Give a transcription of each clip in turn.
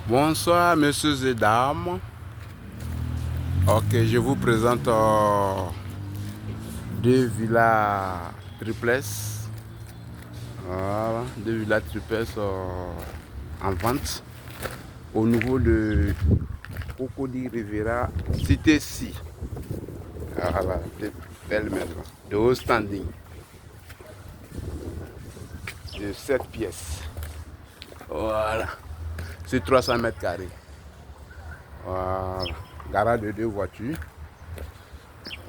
Bonsoir, messieurs et dames. Ok, je vous présente deux villas triplex. Voilà, deux villas triplex en vente au niveau de Cocody Rivera, Cité C. Voilà, de belles maisons, de haut standing, de 7 pièces. Voilà, c'est 300 mètres carrés. Voilà, garage de 2 voitures.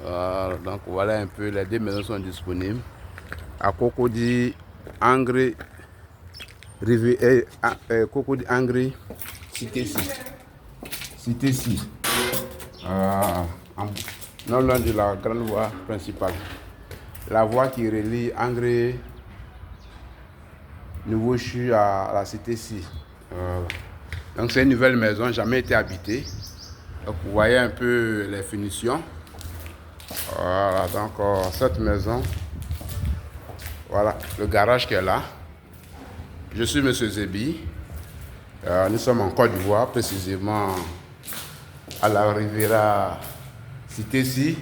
Voilà, donc voilà un peu, les deux maisons sont disponibles. À Cocody, Angry, Cocody, Angry, Cité C. Cité C. Non loin de la grande voie principale. La voie qui relie Angry, Nouveau-Chu à la Cité C. Voilà. Donc c'est une nouvelle maison, jamais été habitée. Donc vous voyez un peu les finitions. Voilà, donc cette maison, voilà le garage qui est là. Je suis Monsieur Zébi. Nous sommes en Côte d'Ivoire, précisément à la Riviera Cité C,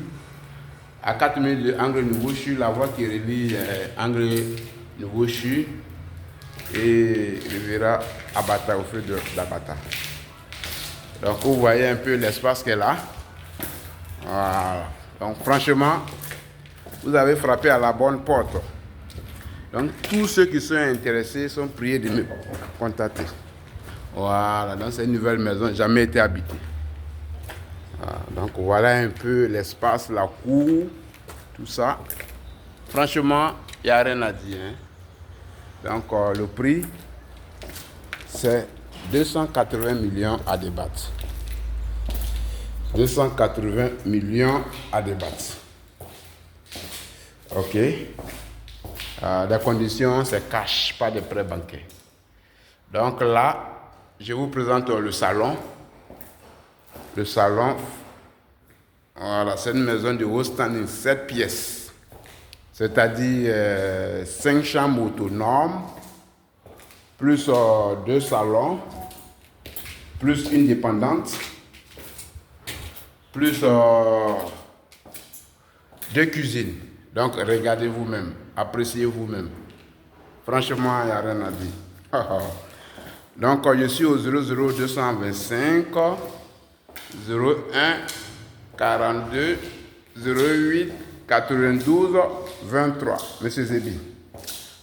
à 4 minutes de Angry Nouveau-Chu, la voie qui relie Angry Nouveau-Chu et Riviera Abata, au feu d'Abata. Donc vous voyez un peu l'espace qu'elle a. Voilà. Donc franchement, vous avez frappé à la bonne porte. Donc tous ceux qui sont intéressés sont priés de me contacter. Voilà, donc c'est une nouvelle maison, jamais été habitée. Voilà, donc voilà un peu l'espace, la cour, tout ça. Franchement, il n'y a rien à dire. Hein. Donc le prix, c'est 280 millions à débattre. 280 millions à débattre. Ok. Les conditions, c'est cash, pas de prêt bancaire. Donc là, je vous présente le salon. Le salon, voilà, c'est une maison de haut standing, 7 pièces. C'est-à-dire 5 chambres autonomes, plus 2 salons, plus une dépendante, plus 2 cuisines. Donc regardez vous-même, appréciez vous-même. Franchement, il n'y a rien à dire. Donc je suis au 00225 01 42 08 92 23. Monsieur Zébi.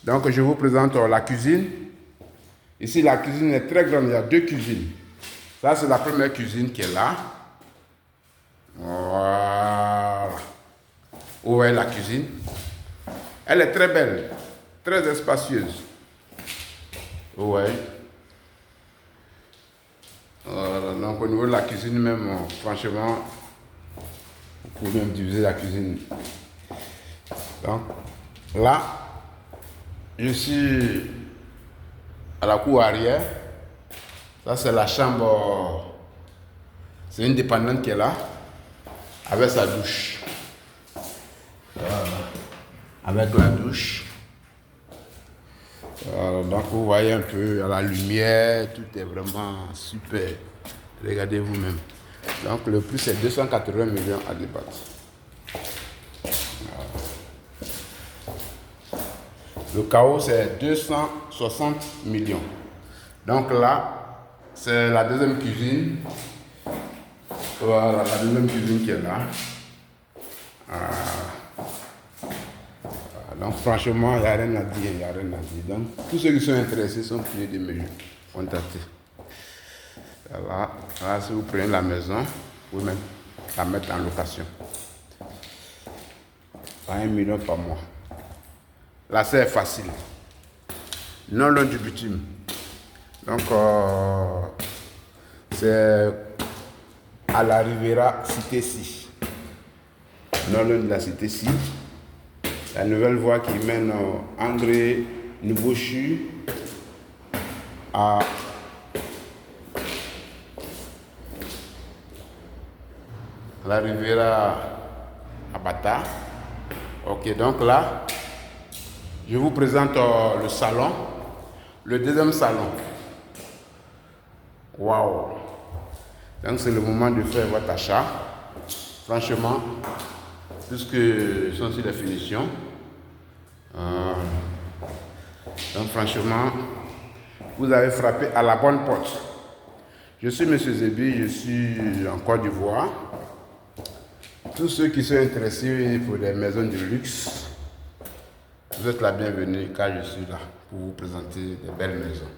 Donc je vous présente la cuisine. Ici la cuisine est très grande, il y a 2 cuisines. Ça c'est la première cuisine qui est là. Voilà. Vous voyez la cuisine. Elle est très belle, très espacieuse. Vous voyez. Voilà, donc au niveau de la cuisine même, franchement, vous pouvez même diviser la cuisine. Donc là, je suis à la cour arrière. Ça c'est la chambre. C'est une dépendante qui est là, avec sa douche. Voilà. Avec la douche. Donc vous voyez un peu à la lumière, tout est vraiment super. Regardez vous-même. Donc le prix c'est 280 millions à débattre. Le chaos c'est 260 millions. Donc là, c'est la deuxième cuisine. Voilà, la deuxième cuisine qui est là. Donc franchement, il n'y a rien à dire, il n'y a rien à dire. Donc tous ceux qui sont intéressés sont priés de me contacter. Voilà, là, si vous prenez la maison, vous pouvez même la mettre en location. À 1 million par mois. Là, c'est facile. Non loin du bitume. Donc, c'est à la Riviera Cité C. Non loin de la Cité C. La nouvelle voie qui mène Angry Nouveau-Chu à la Riviera Abata. Ok, donc là, je vous présente le salon. Le deuxième salon. Waouh! Donc c'est le moment de faire votre achat. Franchement, puisque ce sont sur les finitions. Donc franchement, vous avez frappé à la bonne porte. Je suis M. Zébi, je suis en Côte d'Ivoire. Tous ceux qui sont intéressés pour des maisons de luxe, vous êtes la bienvenue car je suis là pour vous présenter des belles maisons.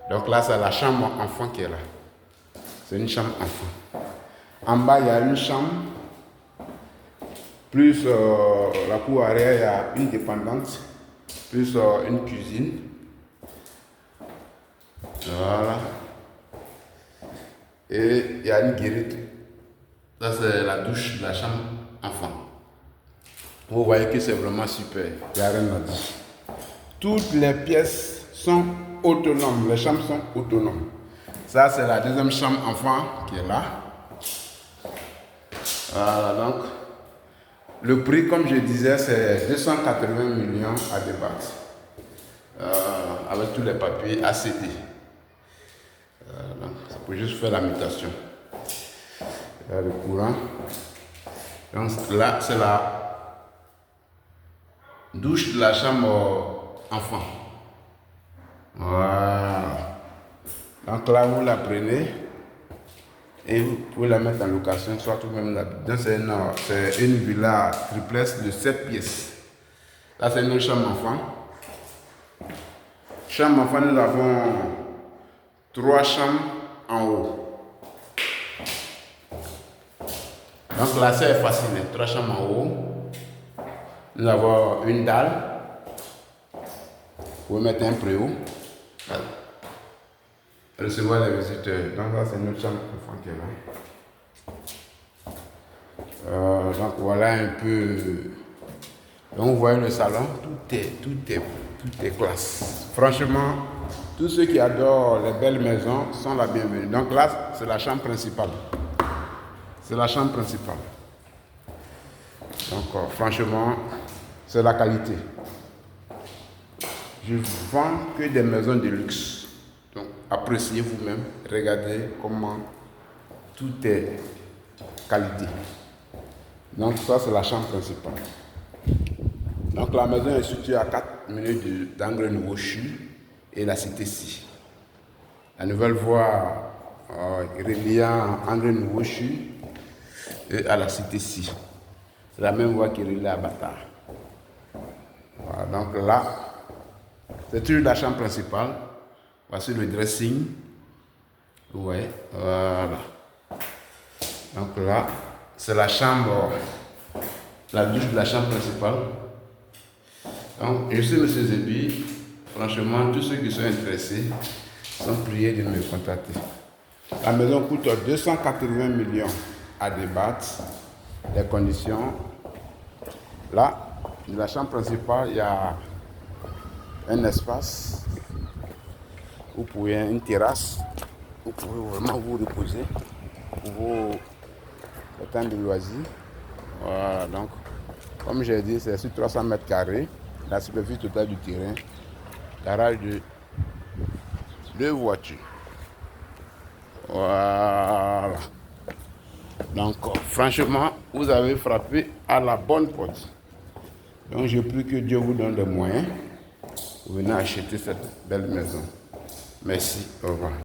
Donc là, c'est la chambre enfant qui est là. C'est une chambre enfant. En bas, il y a une chambre. Plus la cour arrière, il y a une dépendante. Plus une cuisine. Voilà. Et il y a une guérite. Ça, c'est la douche de la chambre enfant. Vous voyez que c'est vraiment super. Il n'y a rien à dire. Toutes les pièces sont autonomes. Les chambres sont autonomes. Ça, c'est la deuxième chambre enfant qui est là. Voilà, donc. Le prix, comme je disais, c'est 280 millions à débattre. Avec tous les papiers ACD. Ça peut juste faire la mutation. Le courant. Donc là, c'est la douche de la chambre enfant. Voilà. Donc là, vous la prenez et vous pouvez la mettre en location, soit tout même là-dedans. C'est une villa triplex de 7 pièces. Là, c'est une chambre enfant. Chambre enfant, nous avons 3 chambres en haut. Donc là, c'est facile, 3 chambres en haut. Nous avons une dalle. Vous pouvez mettre un préau. Recevoir les visiteurs. Donc là, c'est notre chambre enfant qui est là. Donc voilà un peu. Donc vous voyez le salon, tout est classe. Franchement, tous ceux qui adorent les belles maisons sont la bienvenue. Donc là, c'est la chambre principale. C'est la chambre principale. Donc franchement, c'est la qualité. Je vends que des maisons de luxe. Donc appréciez vous-même, regardez comment tout est qualité. Donc ça, c'est la chambre principale. Donc la maison est située à 4 minutes d'Angle Nouveau CHU et la cité ci. La nouvelle voie reliant Angle Nouveau CHU et à la cité ci. C'est la même voie qui relie à Bata. Voilà, donc là, c'est toujours la chambre principale. Voici le dressing. Vous voyez, voilà. Donc là, c'est la chambre, la douche de la chambre principale. Donc, je suis M. Zébi. Franchement, tous ceux qui sont intéressés sont priés de me contacter. La maison coûte 280 millions à débattre. Les conditions. Là, dans la chambre principale, il y a un espace. Vous pouvez, une terrasse. Vous pouvez vraiment vous reposer pour vos temps de loisirs. Voilà, donc, comme j'ai dit, c'est sur 300 mètres carrés. La superficie totale du terrain, garage de 2 voitures. Voilà. Donc, franchement, vous avez frappé à la bonne porte. Donc, je prie que Dieu vous donne les moyens pour venir acheter cette belle maison. Merci. Au revoir.